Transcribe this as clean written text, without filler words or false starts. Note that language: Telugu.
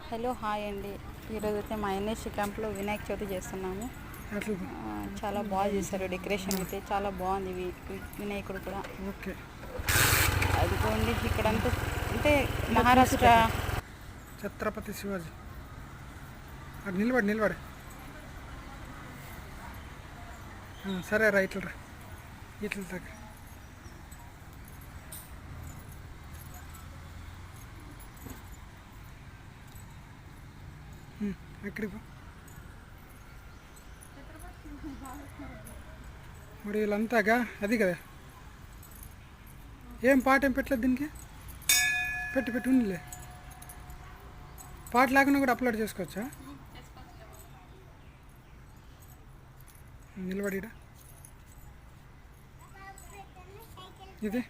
హలో హాయ్ అండి. ఈరోజు అయితే మా ఎన్ఎస్సి క్యాంప్లో వినాయక చవితి చేస్తున్నాము. చాలా బాగా చేశారు. డెకరేషన్ అయితే చాలా బాగుంది. వినాయకుడు కూడా ఓకే. అదిగోండి ఇక్కడంతా అంటే మహారాష్ట్ర ఛత్రపతి శివాజీ అది నిలబడి సరే రా ఇట్లా దగ్గర ఎక్కడికి మరి వీళ్ళంతాగా అది కదా. ఏం పాట ఏం పెట్టలేదు దీనికి. పెట్టి ఉండలే. పాట లేకుండా కూడా అప్లోడ్ చేసుకోవచ్చా? నిలబడిడా ఇది